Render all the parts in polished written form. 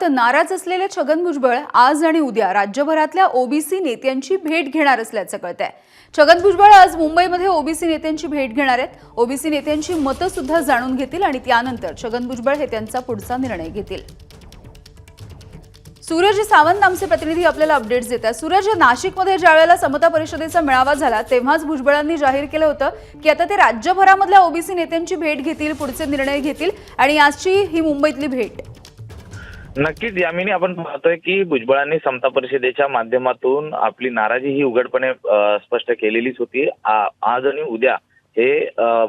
तर नाराज असलेले छगन भुजबळ आज आणि उद्या राज्यभरातल्या ओबीसी नेत्यांची भेट घेणार असल्याचं कळतंय। छगन भुजबळ आज मुंबईमध्ये ओबीसी नेत्यांची भेट घेणार आहेत। ओबीसी नेत्यांची मतं सुद्धा जाणून घेतील आणि त्यानंतर छगन भुजबळ हे त्यांचा पुढचा निर्णय घेतील। सूरज सावंत आमचे प्रतिनिधी आपल्याला अपडेट्स देतात। सूरज, नाशिकमध्ये ज्यावेळेला समता परिषदेचा मेळावा झाला तेव्हाच भुजबळांनी जाहीर केलं होतं की आता ते राज्यभरामधल्या ओबीसी नेत्यांची भेट घेतील, पुढचे निर्णय घेतील आणि आजची ही मुंबईतली भेट। नक्कीच यामिनी, आपण पाहतोय की भुजबळांनी समता परिषदेच्या माध्यमातून आपली नाराजी ही उघडपणे स्पष्ट केलेलीच होती। आज आणि उद्या हे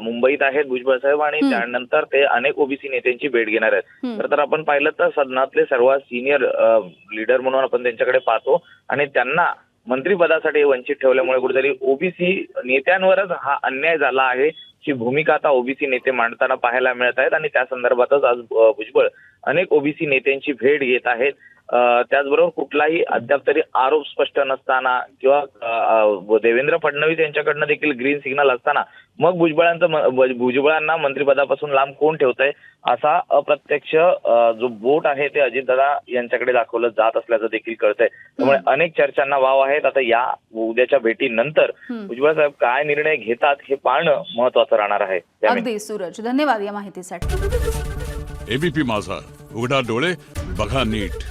मुंबईत आहेत भुजबळ साहेब आणि त्यानंतर ते अनेक ओबीसी नेत्यांची भेट घेणार आहेत। तर आपण पाहिलं तर सदनातले सर्वात सिनियर लीडर म्हणून आपण त्यांच्याकडे पाहतो आणि त्यांना मंत्रिपदासाठी वंचित ठेवल्यामुळे कुठेतरी ओबीसी नेत्यांवरच हा अन्याय झाला आहे ची भूमिका आता ओबीसी नेते मांडताना पाहायला मिळत आहेत आणि त्या संदर्भातच आज भुजबळ अनेक ओबीसी नेत्यांची भेट घेत आहेत। त्याचबरोबर कुठलाही अद्याप तरी आरोप स्पष्ट नसताना किंवा देवेंद्र फडणवीस यांच्याकडनं देखील ग्रीन सिग्नल असताना मग भुजबळांना मंत्रिपदापासून लांब कोण ठेवतंय असा अप्रत्यक्ष जो बोट आहे ते अजितदादा यांच्याकडे दाखवलं जात असल्याचं देखील कळतंय। त्यामुळे अनेक चर्चांना वाव आहेत। आता या उद्याच्या भेटीनंतर भुजबळ साहेब काय निर्णय घेतात हे पाहणं महत्त्वाचं राहणार आहे। अगदी सूरज, धन्यवाद या माहितीसाठी। एबीपी माझा, उघडा डोळे बघा नीट।